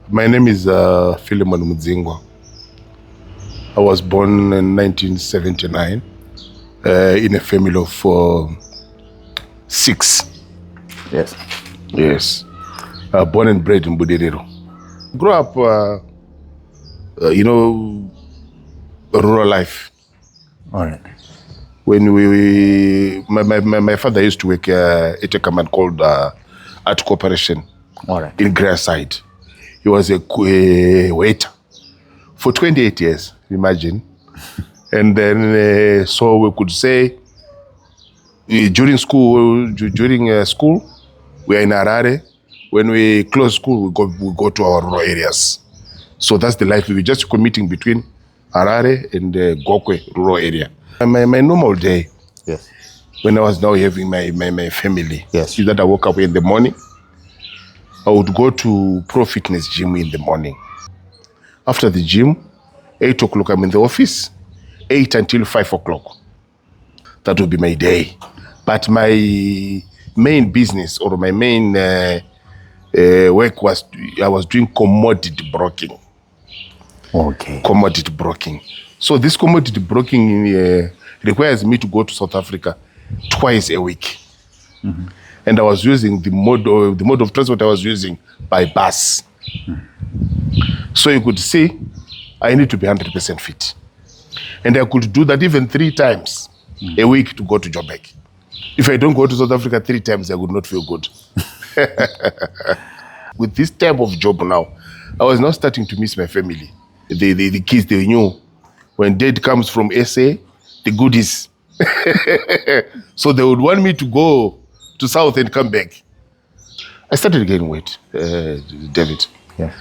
My name is Philemon Mudzingwa. I was born in 1979 in a family of 6. Yes. Yes. Born and bred in Budiriro. Grew up, rural life. All right. When my father used to work at a company called Art Corporation. All right. In Grasside. He was a waiter for 28 years, imagine. And then, so we could say, during school, we are in Harare. When we close school, we go to our rural areas. So that's the life. We were just commuting between Harare and Gokwe rural area. And my normal day, Yes. when I was now having my family, Yes. is that I woke up in the morning. I would go to Pro Fitness Gym in the morning. After the gym, 8 o'clock I'm in the office, 8 until 5 o'clock. That would be my day. But my main business or my main work was, I was doing commodity broking. Okay. Commodity broking. So this commodity broking requires me to go to South Africa twice a week. Mm-hmm. And I was using the mode of transport I was using by bus. So you could see I need to be 100% fit. And I could do that even 3 times a week to go to Joburg. If I don't go to South Africa 3 times, I would not feel good. With this type of job now, I was now starting to miss my family. The kids, they knew when dad comes from SA, the goodies. So they would want me to go to South and come back. I started gaining weight, David. Yeah.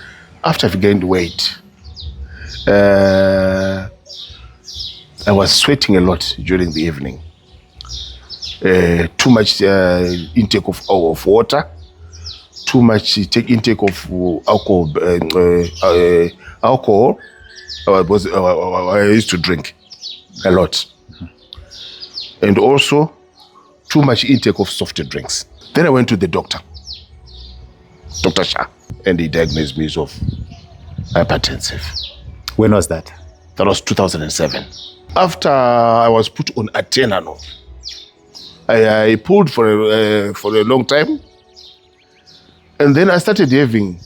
After I gained weight, I was sweating a lot during the evening. Too much intake of water, too much intake of alcohol. Alcohol. I used to drink a lot, and also too much intake of soft drinks. Then I went to the doctor, Dr. Shah, and he diagnosed me of hypertensive. When was that? That was 2007. After I was put on Atenano, I pulled for a long time, and then I started having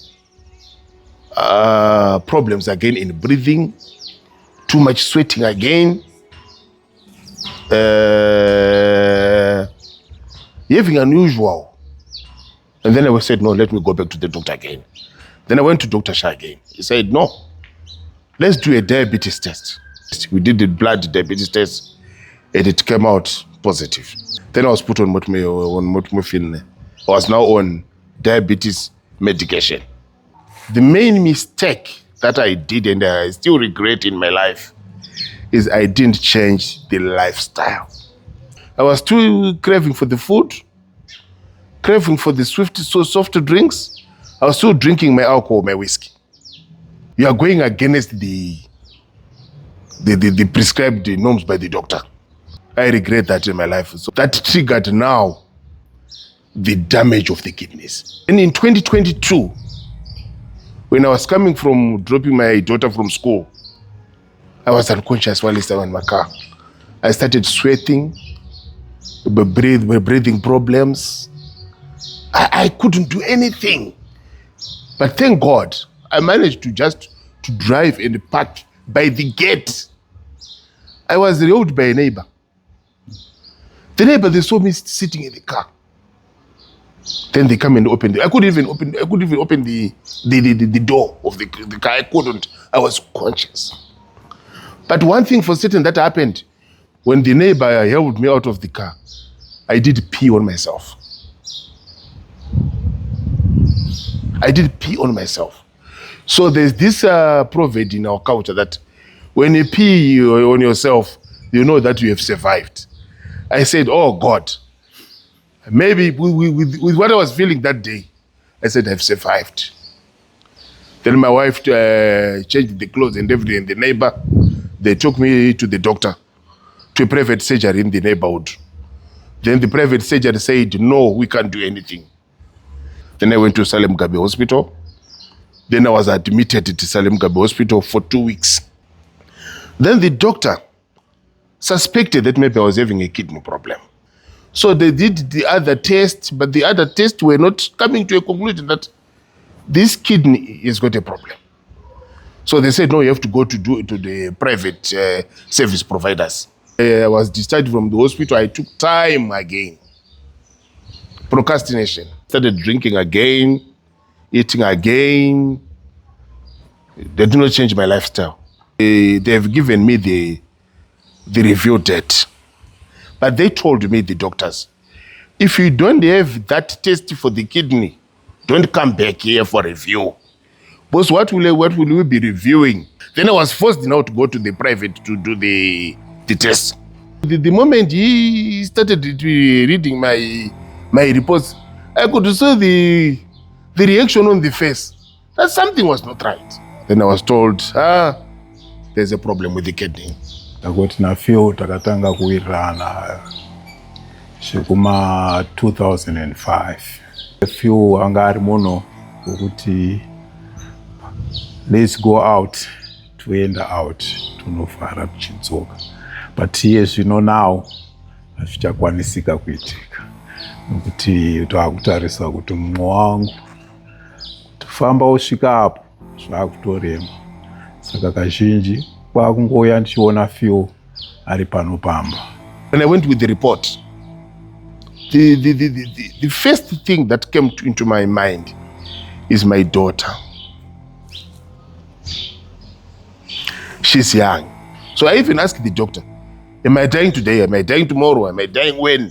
problems again in breathing, too much sweating again, having unusual. And then I said, no, let me go back to the doctor again. Then I went to Dr. Shah again. He said, no, let's do a diabetes test. We did the blood diabetes test, and it came out positive. Then I was put on metformin. I was now on diabetes medication. The main mistake that I did, and I still regret in my life, is I didn't change the lifestyle. I was still craving for the food, craving for the soft drinks. I was still drinking my alcohol, my whiskey. You are going against the prescribed norms by the doctor. I regret that in my life. So that triggered now the damage of the kidneys. And in 2022, when I was coming from dropping my daughter from school, I was unconscious while I was in my car. I started sweating, breathing problems. I couldn't do anything. But thank God, I managed to drive and park by the gate. I was hailed by a neighbor. The neighbor, they saw me sitting in the car. Then they come and open I couldn't even open the door of the car. I couldn't. I was conscious. But one thing for certain that happened, when the neighbor held me out of the car, I did pee on myself. I did pee on myself. So there's this proverb in our culture that when you pee on yourself, you know that you have survived. I said, oh God, maybe with what I was feeling that day, I said, I've survived. Then my wife changed the clothes and everything, and the neighbor, they took me to the doctor, to a private surgery in the neighborhood. Then the private surgery said, no, we can't do anything. Then I went to Salem Gabi Hospital. Then I was admitted at Salem Gabe Hospital for 2 weeks. Then the doctor suspected that maybe I was having a kidney problem. So they did the other test, but the other tests were not coming to a conclusion that this kidney has got a problem. So they said, no, you have to go to the private service providers. I was discharged from the hospital. I took time again. Procrastination. Started drinking again, eating again. They did not change my lifestyle. They have given me the review date. But they told me, the doctors, if you don't have that test for the kidney, don't come back here for review. Because what will we be reviewing? Then I was forced now to go to the private to do the test. The moment he started reading my reports, I could see the reaction on the face that something was not right. Then I was told, there's a problem with the kidney. Takuti na fio takatanga kuirana shikuma 2005. Fio angari mono ukuthi let's go out to end out to no fara kuchitsoka. But yes, you know now afichakwanisika kuitika. Nokuti takutarisa kuti mumwe wangu tufamba usvika apo zvakutorema. Saka kazhinji kwakungoya ndichiona fio ari panopamba. When I went with the report, the first thing that came into my mind is my daughter. She's young. So I even asked the doctor, am I dying today? Am I dying tomorrow? Am I dying when?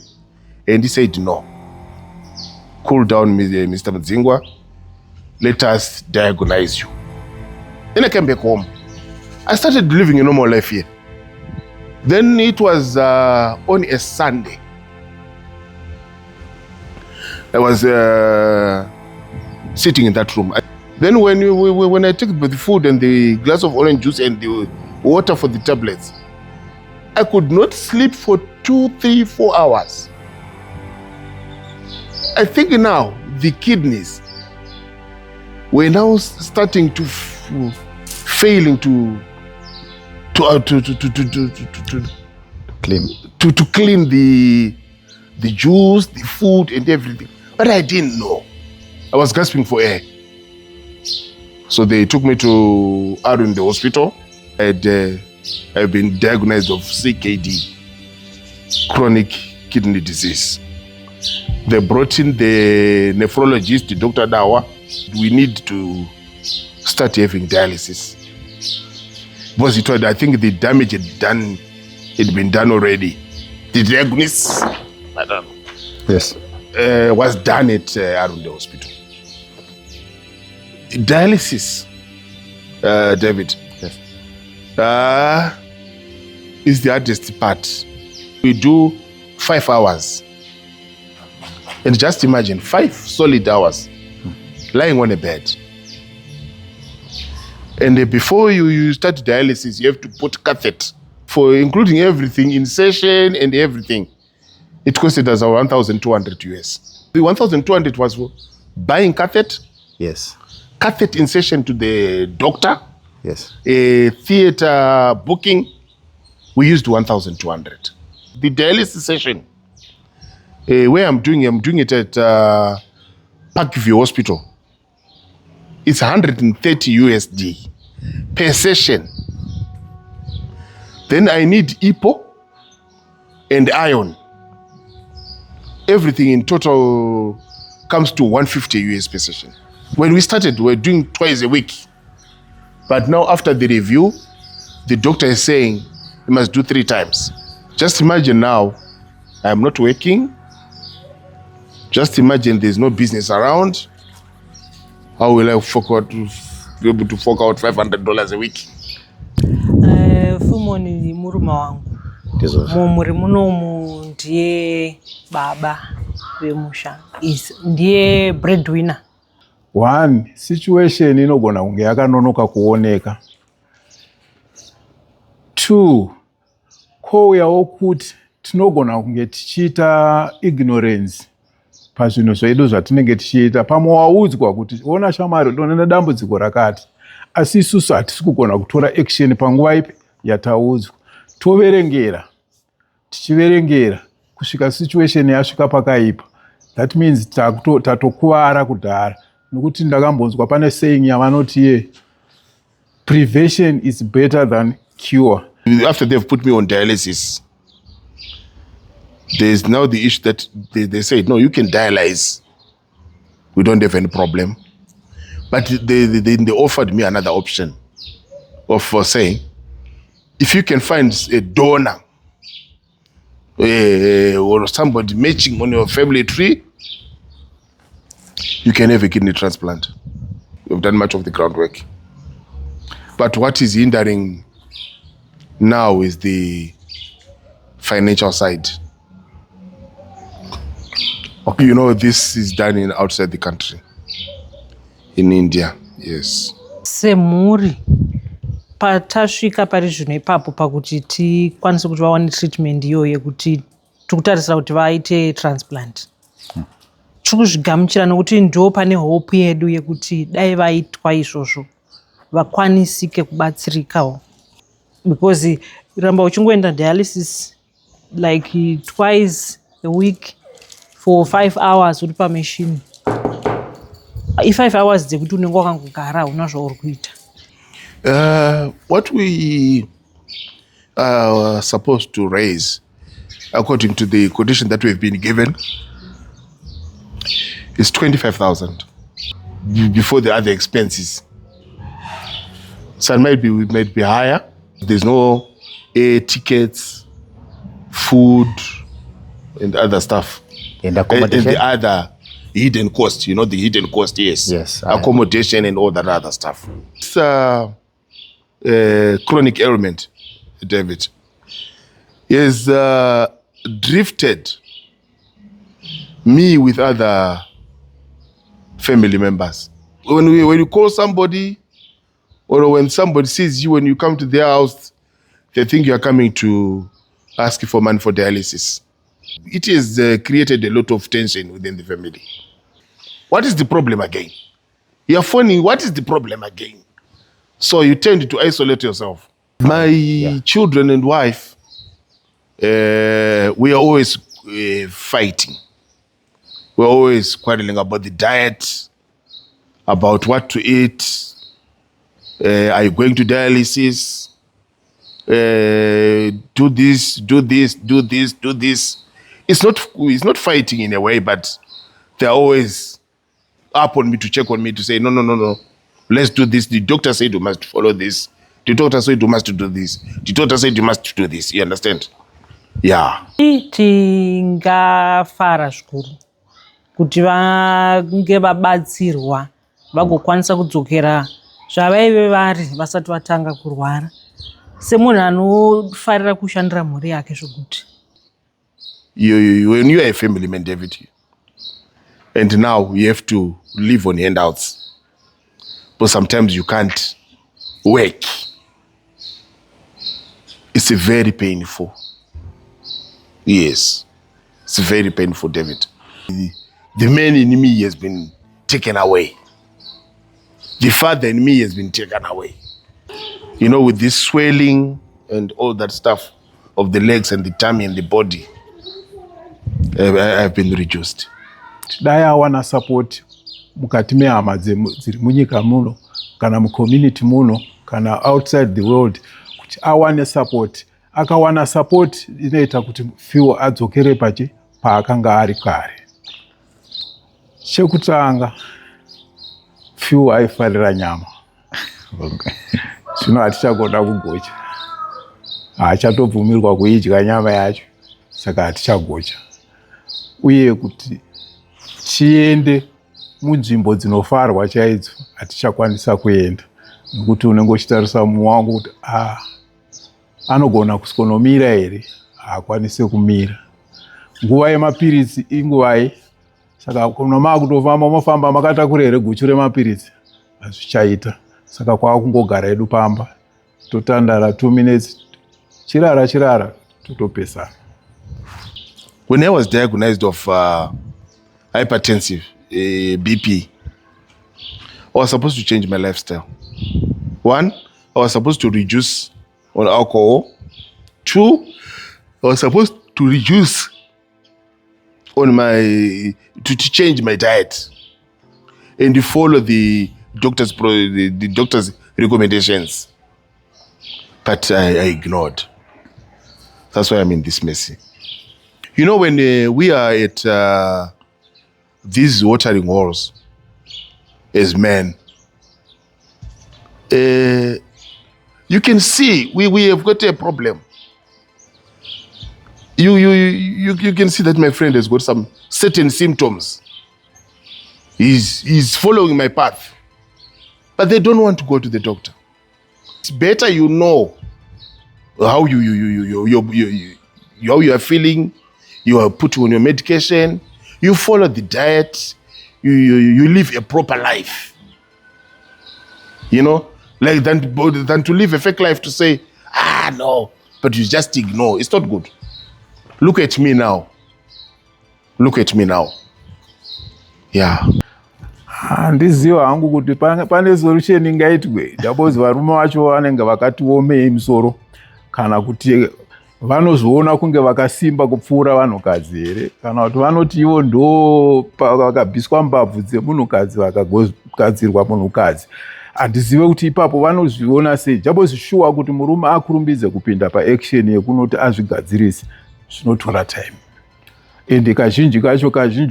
And he said, no. Cool down, Mr. Mudzingwa. Let us diagnose you. Then I came back home. I started living a normal life here. Then it was on a Sunday. I was sitting in that room. Then when I took the food and the glass of orange juice and the water for the tablets, I could not sleep for 2, 3, 4 hours. I think now the kidneys were now starting to failing to clean the juice, the food, and everything. But I didn't know. I was gasping for air. So they took me to Arun, the hospital. I've been diagnosed of CKD, chronic kidney disease. They brought in the nephrologist, Dr. Dawa. We need to start having dialysis. Because it was, I think the damage had been done already. The diagnosis, I don't know. Yes. Was done at Arun, the hospital. Dialysis, David. Yes. Is the hardest part. We do 5 hours. And just imagine 5 solid hours lying on a bed. And before you start dialysis, you have to put catheter for including everything, insertion and everything. It costed us 1,200 US. The 1,200 was for buying catheter. Yes. Catheter insertion to the doctor. Yes. A theater booking. We used 1,200. The dialysis session, where I'm doing it at Parkview Hospital. It's 130 USD per session. Then I need EPO and iron. Everything in total comes to 150 US per session. When we started, we were doing twice a week. But now after the review, the doctor is saying you must do 3 times. Just imagine now, I'm not working. Just imagine there's no business around. How will I be able to fork out $500 a week? Fumo ni muruma wangu. Muri munomu ndiye baba vemusha. Ndiye breadwinner. One, situation inogona kunge yakanonoka kuoneka. 2, kouyawo kuti tinogona kunge tichiita ignorance pazvinhu zvedu zvatinenge tichiita. Pamwe waudzwa kuti ona shamwari ndine dambudziko rakati, asi isusu hatisi kugona kutora action panguva ipi yataudzwa. Toverengera, tichiverengera kusvika situation yasvika pakaipa. That means tatokuvara kudhara. Nokuti ndakambonzwa pane saying yavanoti prevention is better than cure. After they've put me on dialysis, there's now the issue that they said, no, you can dialyze. We don't have any problem. But they offered me another option of saying, if you can find a donor or somebody matching on your family tree, you can have a kidney transplant. We've done much of the groundwork. But what is hindering now is the financial side. Okay. You know, this is done outside the country, in India, yes. Semuri patasvika pari zvino ipapo pakuti tikwanise kuti vawane treatment iyo yekuti tikutarisira kuti vaite transplant. Tiri kuzvigamuchira nokuti ndo pane hope yedu yekuti dai vaitwa izvozvo vakwanisike kubatsirikawo. Because ramba uchingoenda dialysis like twice a week for 5 hours uri pamachine. I5 hours dzekuti unenge wakangogara una zvauri kuita. What we are supposed to raise, according to the quotation that we've been given, is 25,000 before the other expenses. So it might be higher. There's no air tickets, food, and other stuff. And accommodation? And the other hidden cost, you know, the hidden cost, yes. Yes. Accommodation and all that other stuff. It's chronic ailment, David. He has drifted me with other family members. When you call somebody, or when somebody sees you when you come to their house, they think you are coming to ask for money for dialysis. It has created a lot of tension within the family. What is the problem again? You are phoning, what is the problem again? So you tend to isolate yourself. My children and wife, we are always fighting. We're always quarreling about the diet, about what to eat. Are you going to dialysis? Do this, do this, do this, do this. It's not fighting in a way, but they're always up on me to check on me to say, no. Let's do this. The doctor said you must follow this. The doctor said you must do this. The doctor said you must do this. You understand? Yeah. Tingafara zvikuru kuti vange vabatsirwa vagokwanisa kudzokera zvavaive vari vasati vatanga kurwara. Semunhu anofarira kushandira mhuri yake zvokuti. When you are a family man, David, and now you have to live on handouts. But sometimes you can't work. It's very painful. Yes. It's very painful, David. The man in me has been taken away. The father in me has been taken away. You know, with this swelling and all that stuff of the legs and the tummy and the body, I've been reduced. Dai awana support mukati mehama dziri munyika muno kana mucommunity muno kana outside the world kuti awane support. Akawana support inoita kuti Phil adzokere paakanga ari kare. Chekutanga Phil aifarira nyama. Zvino hatichagona kugocha. Haachatobvumirwa kuidya nyama yacho. Saka hatichagocha. Uye kuti chiende munzvimbo dzinofarwa chaidzo hatichakwanisa kuenda. Nokuti unenge uchitarisa mumwe wangu kuti anogona kusikonomira here, haakwanise kumira. Nguva yemapiritsi inguvai. Saka kuna maakutofamba mofamba makatakura here guchu remapiritsi. Hazvichaita. Saka kwakungogara hedu pamba. Totandara 2 minutes. Chirara totopesana. When I was diagnosed of hypertensive, BP. I was supposed to change my lifestyle. One, I was supposed to reduce on alcohol. Two, I was supposed to reduce on to change my diet and to follow the doctor's recommendations. But I ignored. That's why I'm in this messy. You know, when we are at these watering holes as men, you can see we have got a problem. You can see that my friend has got some certain symptoms. He's following my path, but they don't want to go to the doctor. It's better you know how you are feeling. You are put on your medication. You follow the diet. You live a proper life. You know, like than to live a fake life to say, no, but you just ignore. It's not good. Look at me now. Look at me now. Yeah. Handiziva hangu kuti pane solution ingaitwe. Ndabozi varume vacho vanenge vakati omei musoro kana kuti vanozoona kunge vakasimba kupfuura vanhukadzi here kana kuti vanoti ivo ndo vakabviswa mbabvu dzemunhukadzi vakagadzirwa munhukadzi. Handizive kuti ipapo vanozviona sei. Jabozi shuwa kuti murume akurumbidze kupinda paaction yekunoti azvigadzirise zvinotora time. Ende kazhinji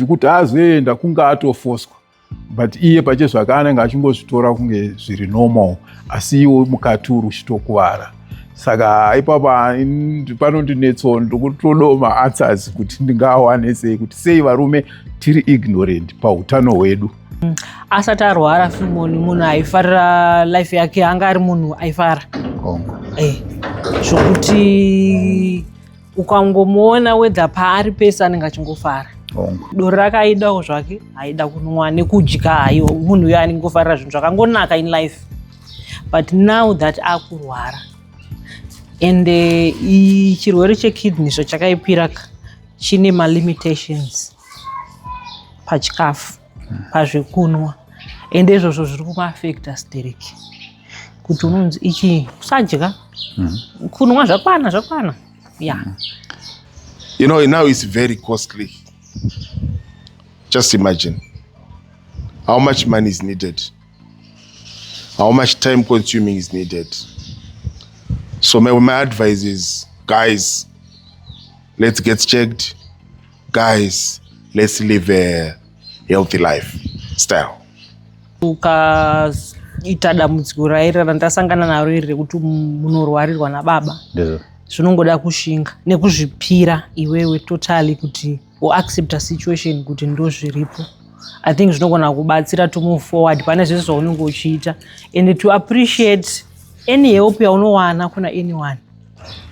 kuti azoenda kunge atofoswa. But iye pachezvake anenge achingozvitora kunge zviri normal, asi iwo mukati uri uchitokuwara. Saka ipapo panondinetsawo ndokutodoma answers kuti ndingawane sei kuti sei varume tiri ignorant pautano hwedu. Asati arwara Philemon munhu aifarira life yake, anga ari munhu aifara. Zvokuti ukangomuona wedha paari pese anenge achingofara. Doro rakaidawo zvake, haida kunwa nekudya haiwa, munhu uyo anengofarira zvinhu zvakangonaka in life. But now that akurwara and chirwere chekidney chakaipira chine malimitations pachikafu, pazvekunwa, ende izvozvo zviri kumaafecta stereki. Kuti unonzi ichi kusadya, kunwa zvakwana. Yeah. You know, now it's very costly. Just imagine how much money is needed, how much time consuming is needed. So my advice is, guys, let's get checked. Guys, let's live a healthy lifestyle. Ukaita dambudziko rairara ndasangana naro iri rekuti munorwarirwa nababa. Zvinongoda kushinga nekuzvipira iwewe totally kuti accept situation kuti ndo zviripo. I think zvinogona kubatsira to move forward pane zvese zvaunenge uchiita and to appreciate any help yaunowana kuna anyone.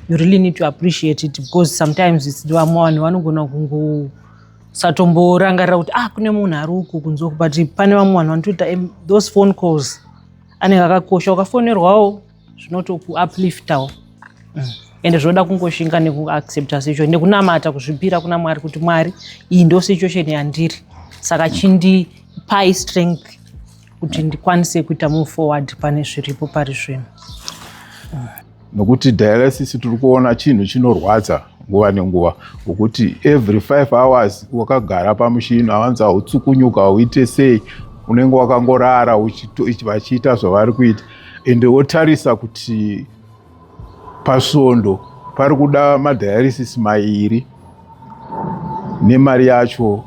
You really need to appreciate it because sometimes it's vamwe vanhu vanogona kungosatomborangarira kuti kune munhu ari uku kunzoku, but pane vamwe vanhu vanotoita those phone calls anenge akakosha. Ukafonerwawo zvinotoku upliftawo. Ende zvoda kungoshinga nekuaccepta situation nekunamata kuzvipira kuna Mwari kuti Mwari iyi ndo situation yandiri, saka chindipai strength kuti ndikwanise kuita move forward pane zviripo pari zvino. Nokuti dialysis tiri kuona chinhu chinorwadza nguva nenguva, ngokuti every 5 hours wakagara pamushini awanza utsukunyuka uite sei, unenge wakangorara vachiita zvavari kuita, ende wotarisa kuti pasvondo pari kuda madialysis mairi nemari yacho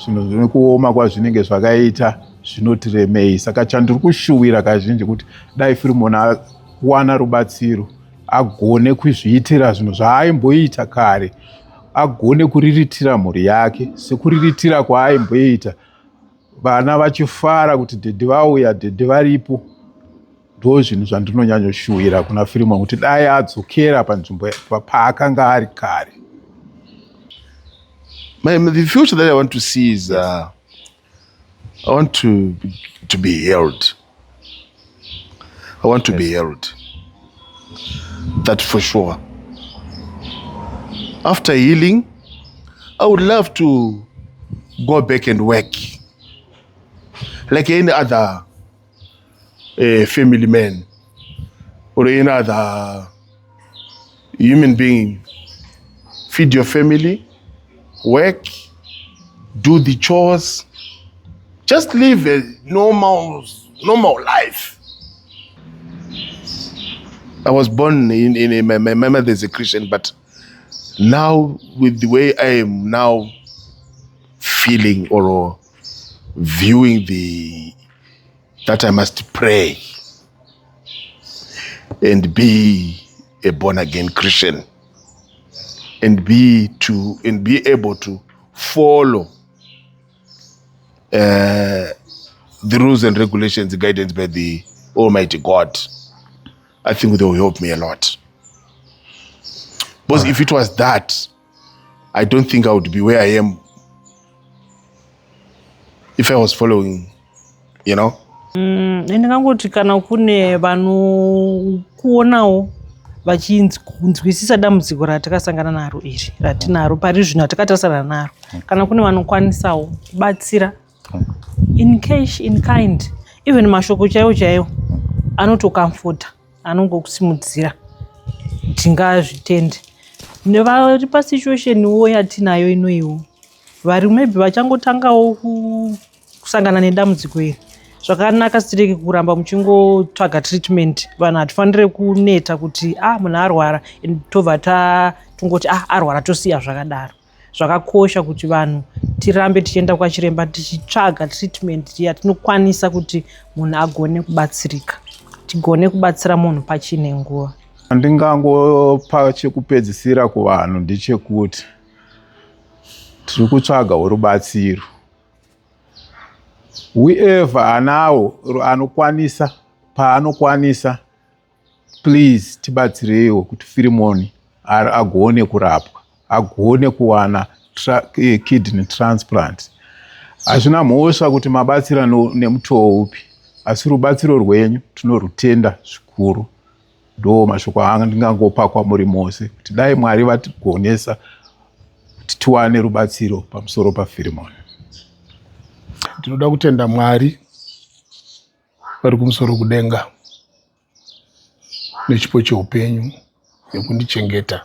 zvinhu zvine kuoma kwazvinenge zvakaita zvinotiremei. Saka chandiri kushuwira kazhinji kuti dai Philemon awana rubatsiro agone kuzviitira zvinhu zvaaimboita kare, agone kuriritira mhuri yake sekuriritira kwaaimboita, vana vachifara kuti dhedhe vauya, dhedhe varipo. Ndo zvinhu zvandinonyanyoshuwira kuna Philemon kuti dai adzokera panzvimbo paakanga ari kare. The future that I want to see is I want to be held. I want to be held. That for sure. After healing, I would love to go back and work like any other family man or any other human being. Feed your family, work, do the chores, just live a normal life. I was born in my mother is a Christian, but now with the way I am now feeling or viewing that I must pray and be a born again Christian and be able to follow the rules and regulations guided by the Almighty God. I think they will help me a lot. Because if it was that, I don't think I would be where I am if I was following, you know. Ndingangoti kana kune vanokuonawo vachinzwisisa dambudziko ratakasangana naro iri ratinaro pari zvino ratakatasana naro, kana kune vanokwanisawo kubatsira in cash, in kind, even mashoko chaiwo anotokamfota, anongokusimudzira tingazvitende. Nevari pasituationiwo yatinayo inoiwo, vari maybe vachangotangawo kusangana nedambudziko iri, zvakanaka sitireki kuramba muchingotsvaga treatment. Vanhu hatifanire kuneta kuti munhu arwara tobva tongoti arwara tosiya zvakadaro. Zvakakosha kuti vanhu tirambe tichienda kwachiremba tichitsvaga treatment yatinokwanisa kuti munhu agone kubatsirika, tigone kubatsira munhu pachine nguva. Ndingangopa chekupedzisira kuvanhu ndechekuti tiri kutsvaga rubatsiro. Whoever anawo anokwanisa paanokwanisa, please tibatsireiwo kuti Philemon agone kurapwa, agone kuwana kidney transplant. Hazvina mhosva kuti mabatsira nemutoo upi, asi rubatsiro rwenyu tinorutenda zvikuru. Ndo mashoko anga ndingangopa kwamuri mose kuti dai Mwari vatigonesa kuti tiwane rubatsiro pamusoro paPhilemon. Tinoda kutenda Mwari vari kumusoro kudenga nechipo cheupenyu nekundichengeta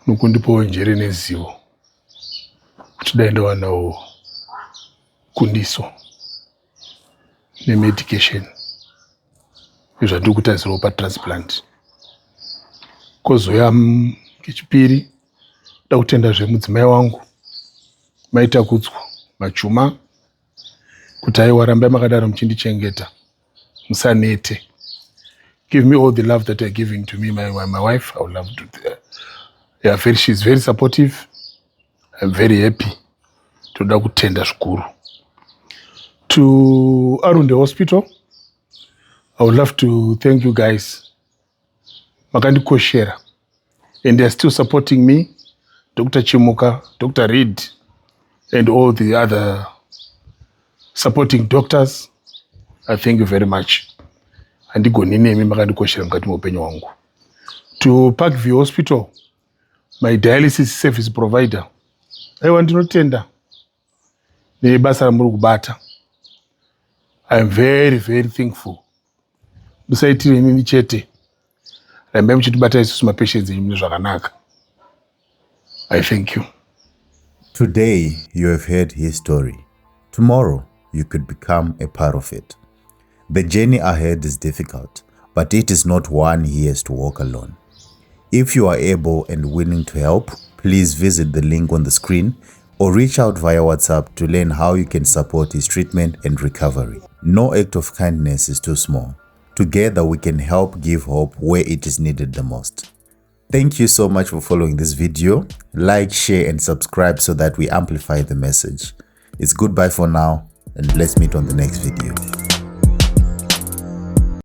nokundipawo njere nezivo kuti dai ndawanawo kundiso nemedication zvandiri kutarisirawo patransplant. Kozouya kechipiri, da kutenda mudzimai wangu maita kudzwa machuma kuti aiwa rambai makadaro muchindichengeta, musanete. Give me all the love that you're giving to me, my wife. I would love to. She's very supportive. I'm very happy. Toda kutenda zvikuru. To Arunde Hospital, I would love to thank you guys. Makandikoshera. And they're still supporting me. Dr. Chimuka, Dr. Reed, and all the other supporting doctors. I thank you very much. Andigoninemi makandikoshera mukati muupenyu wangu. To Parkview Hospital, my dialysis service provider, aiwa ndinotenda nebasa ramuri kubata. I am very, very thankful. Musaitire inini chete, rambai muchitibata isusu mapatients enyu mune zvakanaka. I thank you. Today, you have heard his story. Tomorrow, you could become a part of it. The journey ahead is difficult, but it is not one he has to walk alone. If you are able and willing to help, please visit the link on the screen or reach out via WhatsApp to learn how you can support his treatment and recovery. No act of kindness is too small. Together, we can help give hope where it is needed the most. Thank you so much for following this video. Like, share, and subscribe so that we amplify the message. It's goodbye for now, and let's meet on the next video.